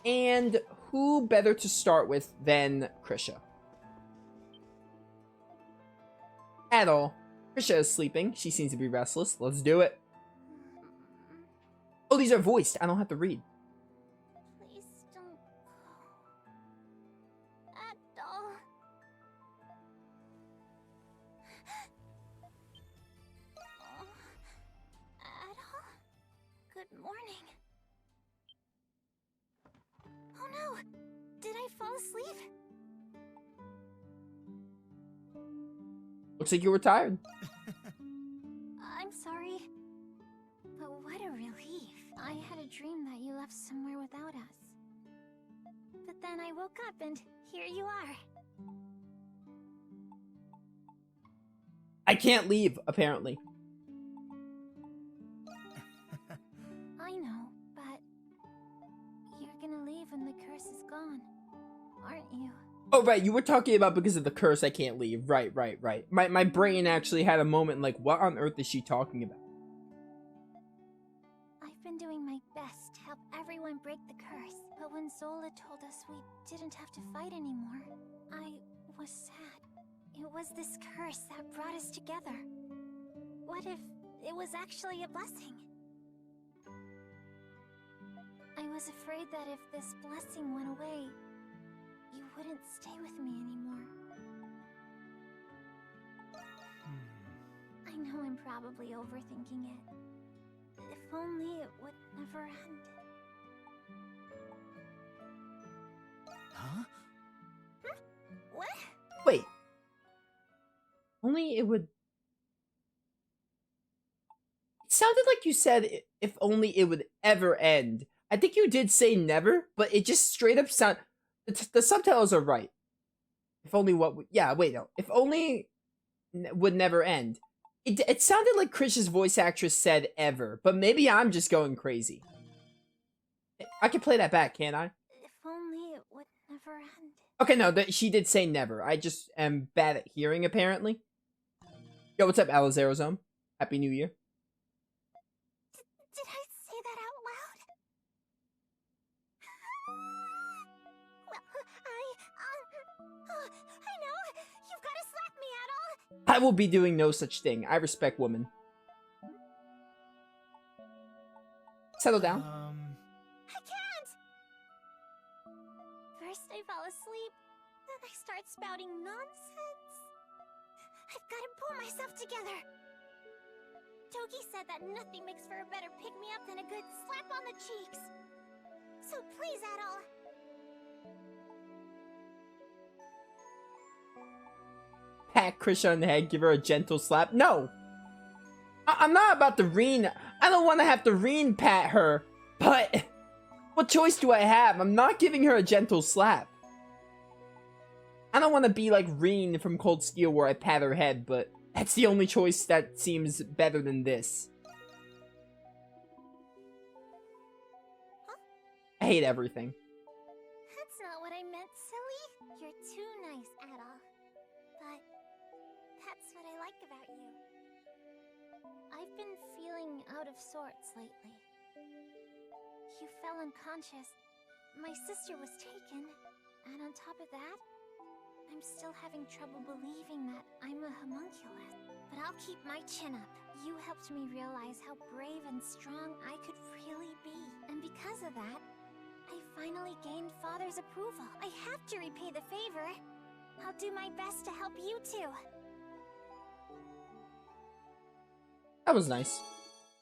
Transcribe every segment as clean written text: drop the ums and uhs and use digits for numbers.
And who better to start with than Krisha? At all. Krisha is sleeping. She seems to be restless. Let's do it. Oh, these are voiced. I don't have to read. Please don't go. At all. Oh, at all? Good morning. Oh no! Did I fall asleep? Looks like you were tired. I'm sorry. But what a relief. I had a dream that you left somewhere without us. But then I woke up and here you are. I can't leave, apparently. I know, but you're gonna leave when the curse is gone, aren't you? Oh, right, you were talking about because of the curse I can't leave. Right. My brain actually had a moment like, what on earth is she talking about? I've been doing my best to help everyone break the curse, but when Zola told us we didn't have to fight anymore, I was sad. It was this curse that brought us together. What if it was actually a blessing? I was afraid that if this blessing went away, you wouldn't stay with me anymore. I know I'm probably overthinking it. If only it would never end. Huh? What? Wait. Only it would... It sounded like you said, if only it would ever end. I think you did say never, but it just straight up sound... The subtitles are right. If only what... Yeah, wait, no. If only would never end. It sounded like Krisha's voice actress said ever, but maybe I'm just going crazy. I can play that back, can't I? If only it would never end. Okay, no, she did say never. I just am bad at hearing, apparently. Yo, what's up, Alizerozome? Happy New Year. Did I say that out loud? Well, I know. You've got to slap me at all. I will be doing no such thing. I respect women. Settle down. I can't. First I fall asleep, then I start spouting nonsense. I've got to pull myself together. Togi said that nothing makes for a better pick-me-up than a good slap on the cheeks. So please, Adol. Pat Krisha on the head, give her a gentle slap. No! I'm not about to Reen. I don't want to have to Reen pat her, but what choice do I have? I'm not giving her a gentle slap. I don't want to be like Reen from Cold Steel where I pat her head, but that's the only choice that seems better than this. Huh? I hate everything. That's not what I meant, silly. You're too nice, Adol. But that's what I like about you. I've been feeling out of sorts lately. You fell unconscious. My sister was taken. And on top of that, I'm still having trouble believing that I'm a homunculus. But I'll keep my chin up. You helped me realize how brave and strong I could really be. And because of that, I finally gained Father's approval. I have to repay the favor. I'll do my best to help you too. That was nice.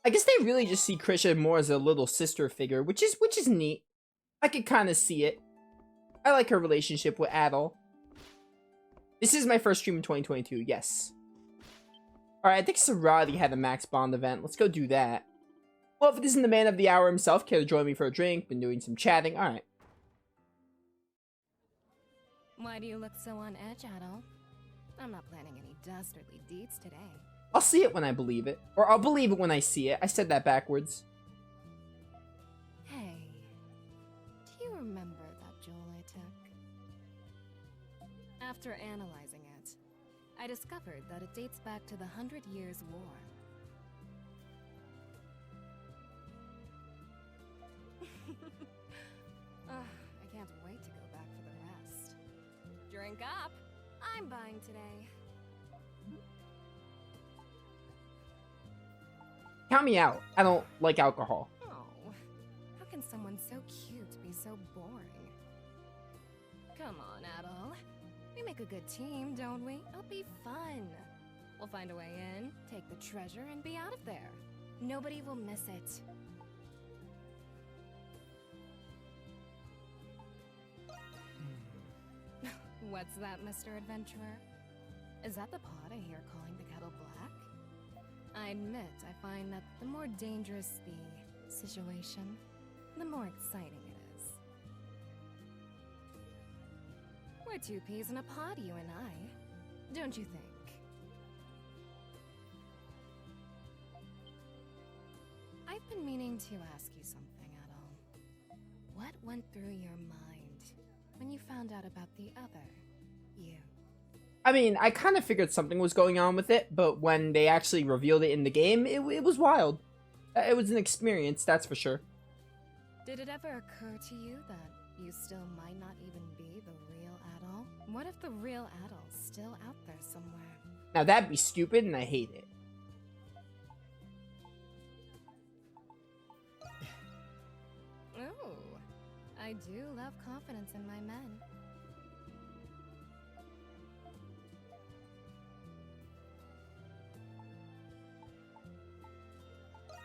I guess they really just see Krisha more as a little sister figure, which is neat. I could kind of see it. I like her relationship with Adol. This is my first stream in 2022, yes. Alright, I think Sarati had a Max Bond event. Let's go do that. Well, if it isn't the man of the hour himself, care to join me for a drink? Been doing some chatting. Alright. Why do you look so on edge, Adol? I'm not planning any dastardly deeds today. I'll see it when I believe it. Or I'll believe it when I see it. I said that backwards. Hey, do you remember that jewel I took? After analyzing it, I discovered that it dates back to the 100 Years' War. drink up. I'm buying today. Count me out. I don't like alcohol. Oh, how can someone so cute be so boring? Come on, Adol. We make a good team, don't we? It'll be fun. We'll find a way in, take the treasure, and be out of there. Nobody will miss it. What's that, Mr. Adventurer? Is that the pot I hear calling the kettle black? I admit, I find that the more dangerous the situation, the more exciting it is. We're two peas in a pod, you and I. Don't you think? I've been meaning to ask you something, Adol. What went through your mind when you found out about the other you? I mean, I kind of figured something was going on with it, but when they actually revealed it in the game, it was wild. It was an experience, that's for sure. Did it ever occur to you that you still might not even be the real Adol? What if the real Adol's still out there somewhere? Now that'd be stupid, and I hate it. Oh, I do love confidence in my men.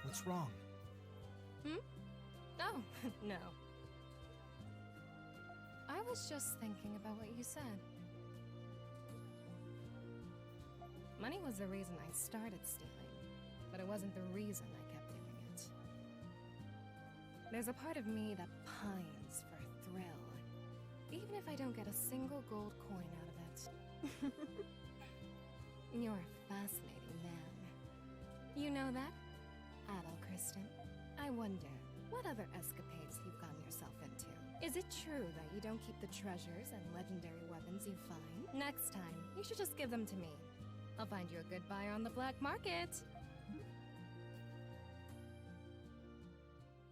What's wrong? Oh, no. I was just thinking about what you said. Money was the reason I started stealing, but it wasn't the reason I kept doing it. There's a part of me that pines for thrill, even if I don't get a single gold coin out of it. You're a fascinating man. You know that? Adol Kristen, I wonder what other escapades you've gotten yourself into. Is it true that you don't keep the treasures and legendary weapons you find? Next time, you should just give them to me. I'll find you a good buyer on the black market.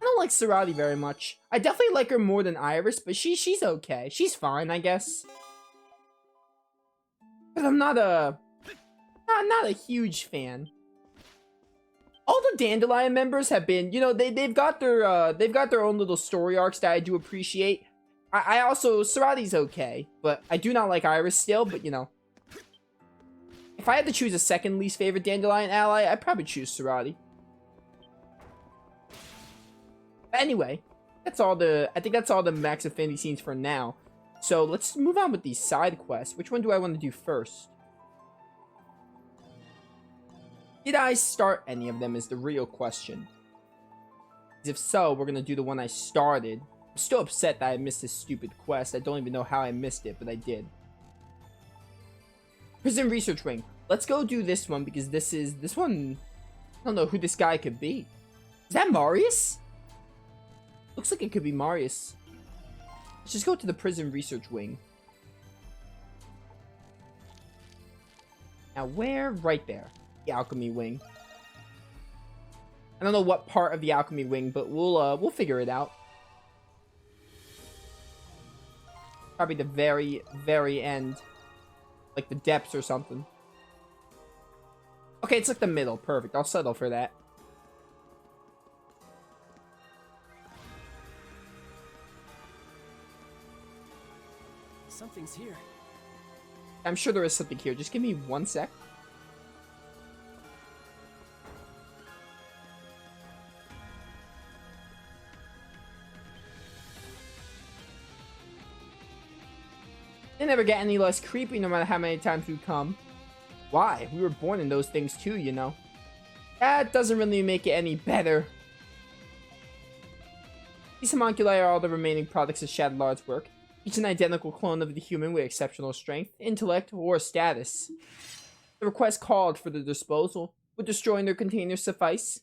I don't like Sarati very much. I definitely like her more than Iris, but she's okay. She's fine, I guess. But I'm not a huge fan. All the Dandelion members have been, you know, they've got their own little story arcs that I do appreciate. I also, Sarati's okay, but I do not like Iris still, but you know. If I had to choose a second least favorite Dandelion ally, I'd probably choose Sarati. But anyway, I think that's all the Max Affinity scenes for now. So let's move on with these side quests. Which one do I want to do first? Did I start any of them is the real question. If so, we're going to do the one I started. I'm still upset that I missed this stupid quest. I don't even know how I missed it, but I did. Prison Research Wing. Let's go do this one because this one, I don't know who this guy could be. Is that Marius? Looks like it could be Marius. Let's just go to the Prison Research Wing. Now where? Right there. The Alchemy Wing. I don't know what part of the Alchemy Wing, but we'll figure it out. Probably the very, very end. Like the depths or something. Okay, it's like the middle. Perfect. I'll settle for that. Something's here. I'm sure there is something here. Just give me 1 sec. They never get any less creepy no matter how many times we come. Why? We were born in those things too, you know. That doesn't really make it any better. These homunculi are all the remaining products of Shadowlard's work. Each an identical clone of the human with exceptional strength, intellect, or status. The request called for their disposal. Would destroying their containers suffice?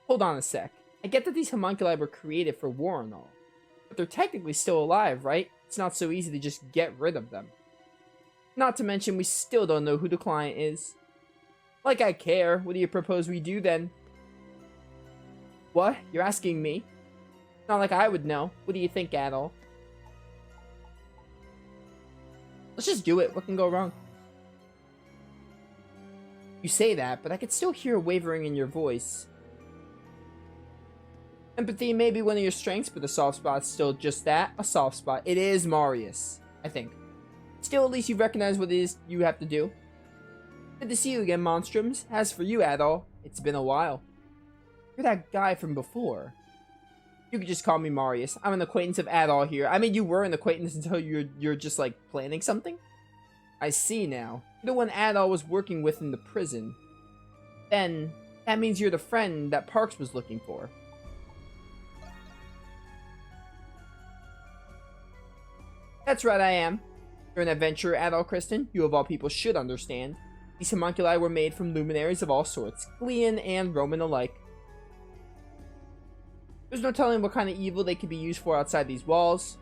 Hold on a sec. I get that these homunculi were created for war and all. But they're technically still alive, right? It's not so easy to just get rid of them. Not to mention, we still don't know who the client is. Like I care. What do you propose we do then? What? You're asking me? Not like I would know. What do you think, Adol? Let's just do it. What can go wrong? You say that, but I could still hear a wavering in your voice. Empathy may be one of your strengths, but the soft spot's still just that, a soft spot. It is Marius, I think. Still, at least you recognize what it is you have to do. Good to see you again, Monstrums. As for you, Adol, it's been a while. You're that guy from before. You could just call me Marius. I'm an acquaintance of Adol here. I mean, you were an acquaintance until you're just, like, planning something? I see now. You're the one Adol was working with in the prison. Then, that means you're the friend that Parks was looking for. That's right, I am. You're an adventurer, Adol Kristen. You of all people should understand. These homunculi were made from luminaries of all sorts, Glean and Roman alike. There's no telling what kind of evil they could be used for outside these walls.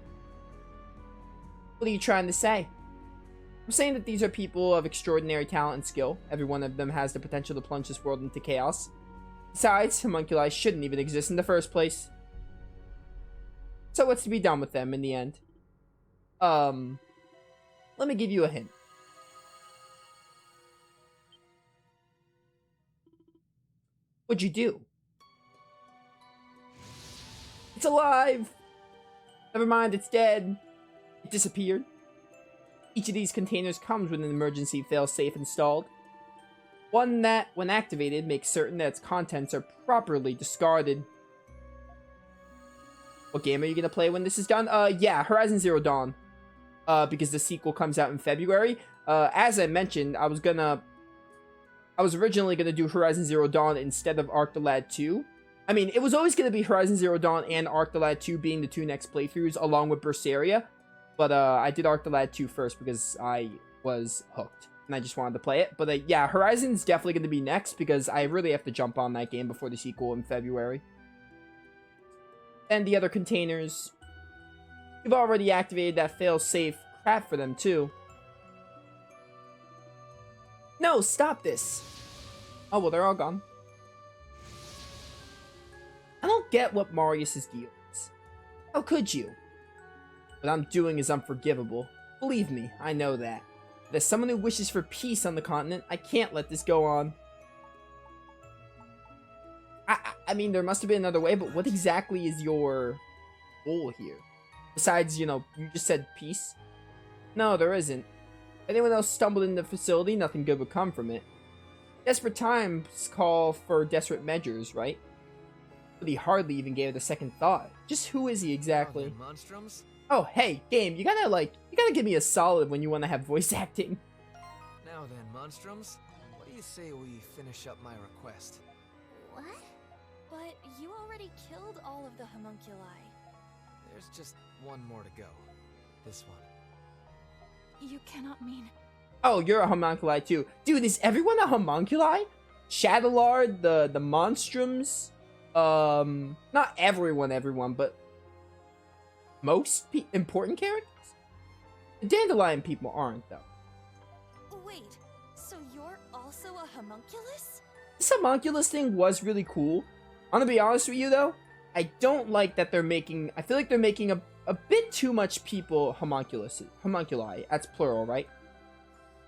What are you trying to say? I'm saying that these are people of extraordinary talent and skill. Every one of them has the potential to plunge this world into chaos. Besides, homunculi shouldn't even exist in the first place. So what's to be done with them in the end? Let me give you a hint. What'd you do? It's alive! Never mind, it's dead. It disappeared. Each of these containers comes with an emergency failsafe installed. One that, when activated, makes certain that its contents are properly discarded. What game are you gonna play when this is done? Yeah, Horizon Zero Dawn. Because the sequel comes out in February. As I mentioned, I was originally gonna do Horizon Zero Dawn instead of Arc the Lad 2. I mean, it was always gonna be Horizon Zero Dawn and Arc the Lad 2 being the two next playthroughs along with Berseria. But I did Arc the Lad 2 first because I was hooked. And I just wanted to play it. But yeah, Horizon's definitely gonna be next because I really have to jump on that game before the sequel in February. And the other containers. You've already activated that fail-safe crap for them, too. No, stop this! Oh, well, they're all gone. I don't get what Marius' deal is. How could you? What I'm doing is unforgivable. Believe me, I know that. But as someone who wishes for peace on the continent, I can't let this go on. I mean, there must have been another way, but what exactly is your goal here? Besides, you know, you just said peace? No, there isn't. If anyone else stumbled in the facility, nothing good would come from it. Desperate times call for desperate measures, right? But he hardly even gave it a second thought. Just who is he exactly? Monstrums? Oh, hey, game, you gotta give me a solid when you want to have voice acting. Now then, Monstrums, what do you say we finish up my request? What? But you already killed all of the homunculi. There's just one more to go. This one. You cannot mean... Oh, you're a homunculi too. Dude, is everyone a homunculi? Shadowlard, the Monstrums? Not everyone, but most important characters? The Dandelion people aren't, though. Wait, so you're also a homunculus? This homunculus thing was really cool. I'm gonna be honest with you, though. I don't like that they're making... I feel like they're making a bit too much people homunculi. That's plural, right?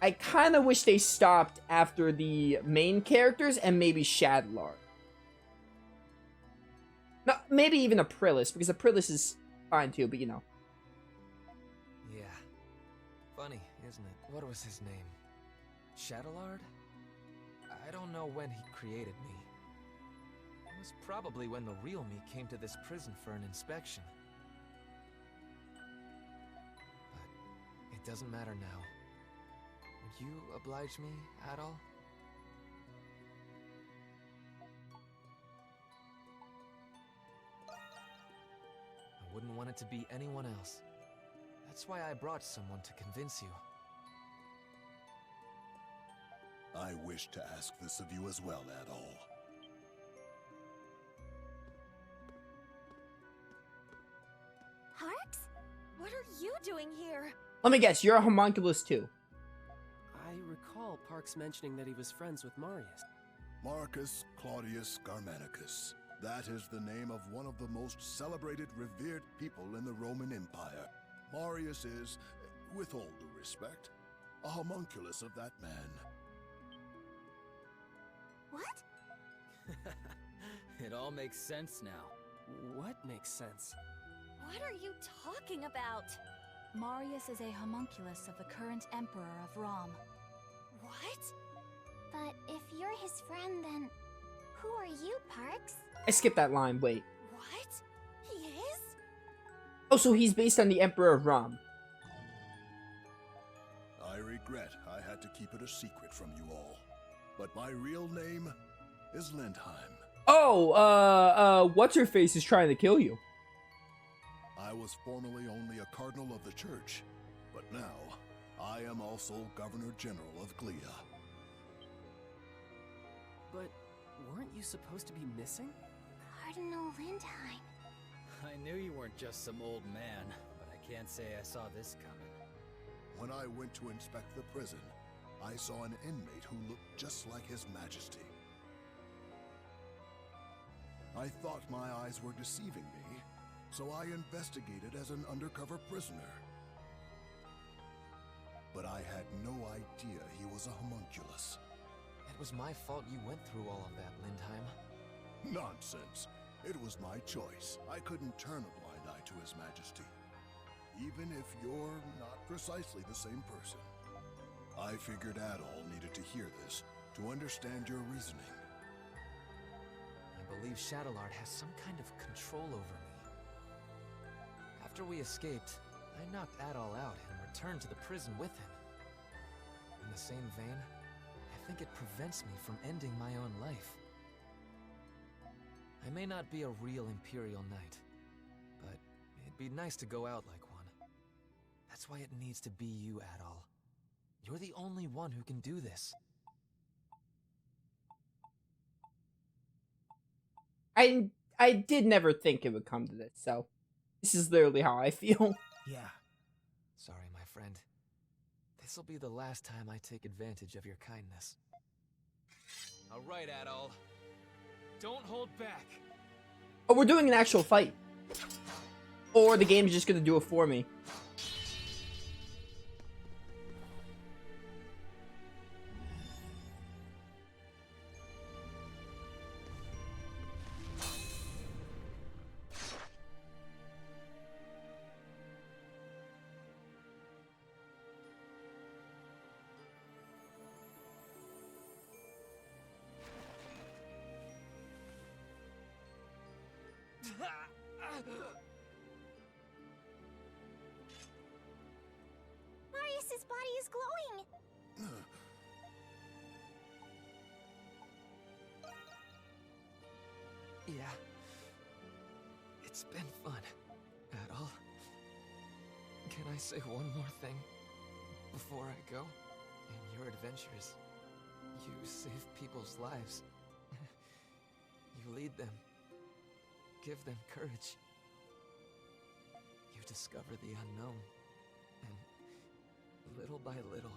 I kind of wish they stopped after the main characters and maybe Shadowlard. No, maybe even Aprilis, because Aprilis is fine too, but you know. Yeah. Funny, isn't it? What was his name? Shadowlard? I don't know when he created me. It was probably when the real me came to this prison for an inspection. But it doesn't matter now. Would you oblige me at all? I wouldn't want it to be anyone else. That's why I brought someone to convince you. I wish to ask this of you as well, Adol. Parks? What are you doing here? Let me guess, you're a homunculus too. I recall Parks mentioning that he was friends with Marius. Marcus Claudius Germanicus. That is the name of one of the most celebrated, revered people in the Roman Empire. Marius is, with all due respect, a homunculus of that man. What? It all makes sense now. What makes sense? What are you talking about? Marius is a homunculus of the current Emperor of Rom. What? But if you're his friend, then who are you, Parks? I skipped that line, wait. What? He is? Oh, so he's based on the Emperor of Rom. I regret I had to keep it a secret from you all. But my real name is Lindheim. Oh, what's-her-face is trying to kill you. I was formerly only a cardinal of the church, but now I am also Governor General of Glia. But weren't you supposed to be missing? Cardinal Lindheim. I knew you weren't just some old man, but I can't say I saw this coming. When I went to inspect the prison, I saw an inmate who looked just like His Majesty. I thought my eyes were deceiving me, so I investigated as an undercover prisoner. But I had no idea he was a homunculus. It was my fault you went through all of that, Lindheim. Nonsense. It was my choice. I couldn't turn a blind eye to His Majesty, even if you're not precisely the same person. I figured Adol needed to hear this to understand your reasoning. I believe Shadowlord has some kind of control over me. After we escaped, I knocked Adol out and returned to the prison with him. In the same vein, I think it prevents me from ending my own life. I may not be a real Imperial Knight, but it'd be nice to go out like one. That's why it needs to be you, Adol. You're the only one who can do this. I did never think it would come to this, so this is literally how I feel. Yeah. Sorry, my friend. This'll be the last time I take advantage of your kindness. All right, Adol. Don't hold back. Oh, we're doing an actual fight. Or the game's just gonna do it for me. Marius's body is glowing. Yeah. It's been fun, Adol. Can I say one more thing before I go? In your adventures, you save people's lives. You lead them. Give them courage. You discover the unknown. And little by little,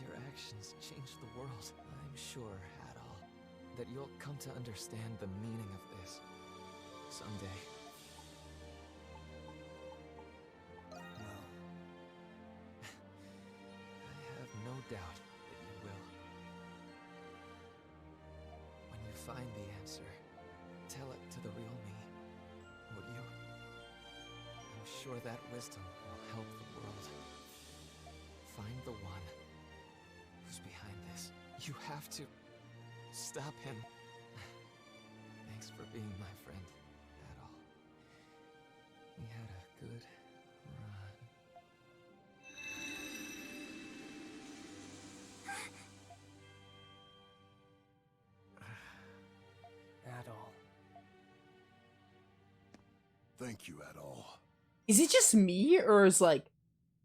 your actions change the world. I'm sure, Adol, that you'll come to understand the meaning of this someday. Well, I have no doubt that you will. When you find the answer, tell it to the real me, would you? I'm sure that wisdom will help the world. Find the one who's behind this. You have to stop him. Thanks for being my friend, Adol. We had a good run. Adol. thank you, Adol. Is it just me, or is like,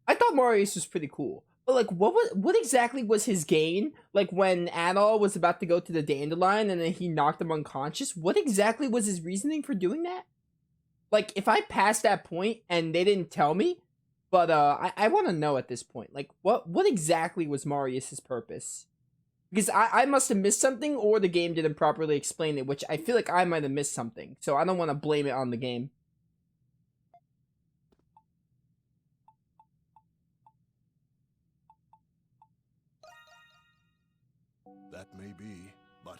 I thought Marius was pretty cool, but like, what exactly was his gain? Like when Adol was about to go to the dandelion and then he knocked him unconscious. What exactly was his reasoning for doing that? Like, if I passed that point and they didn't tell me, but I want to know at this point, like, what exactly was Marius's purpose? Because I must have missed something, or the game didn't properly explain it, which I feel like I might have missed something. So I don't want to blame it on the game. That may be, but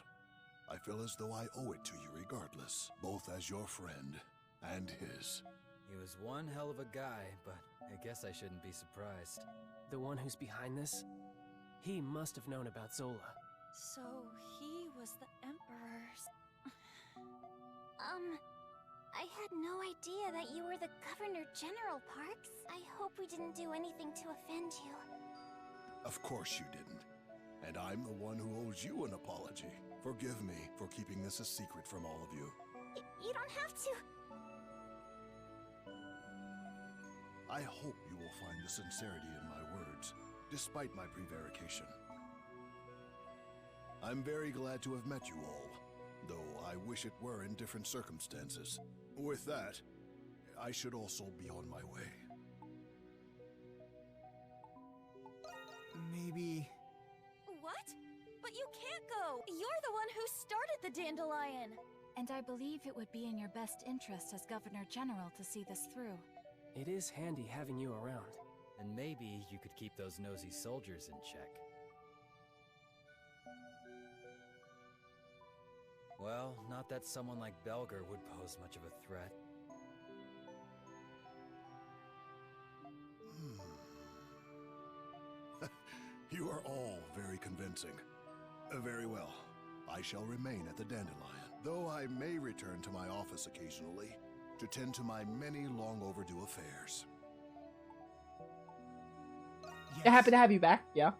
I feel as though I owe it to you regardless, both as your friend and his. He was one hell of a guy, but I guess I shouldn't be surprised. The one who's behind this? He must have known about Zola. So he was the Emperor's. I had no idea that you were the Governor General, Parks. I hope we didn't do anything to offend you. Of course you didn't. And I'm the one who owes you an apology. Forgive me for keeping this a secret from all of you. You don't have to. I hope you will find the sincerity in my words, despite my prevarication. I'm very glad to have met you all, though I wish it were in different circumstances. With that, I should also be on my way. Maybe... What? But you can't go! You're the one who started the Dandelion! And I believe it would be in your best interest as Governor General to see this through. It is handy having you around. And maybe you could keep those nosy soldiers in check. Well, not that someone like Belger would pose much of a threat. You are all very convincing. Very well. I shall remain at the Dandelion, though I may return to my office occasionally to tend to my many long overdue affairs. They're happy to have you back, yeah.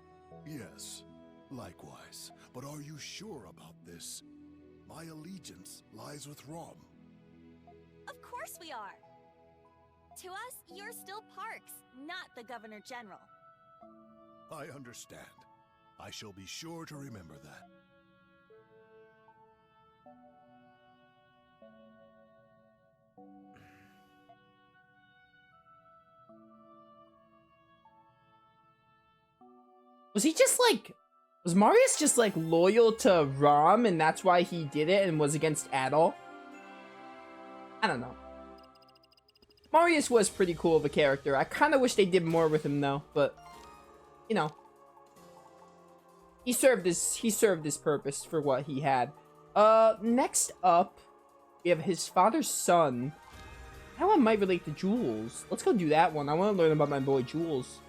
Yes, likewise. But are you sure about this? My allegiance lies with Rom. Of course we are! To us, you're still Parks, not the Governor General. I understand. I shall be sure to remember that. Was he just like... Was Marius just like loyal to Rom and that's why he did it and was against Adol? I don't know. Marius was pretty cool of a character. I kind of wish they did more with him though, but you know, he served his purpose for what he had. Next up, we have his father's son. That one might relate to Jules. Let's go do that one. I want to learn about my boy Jules.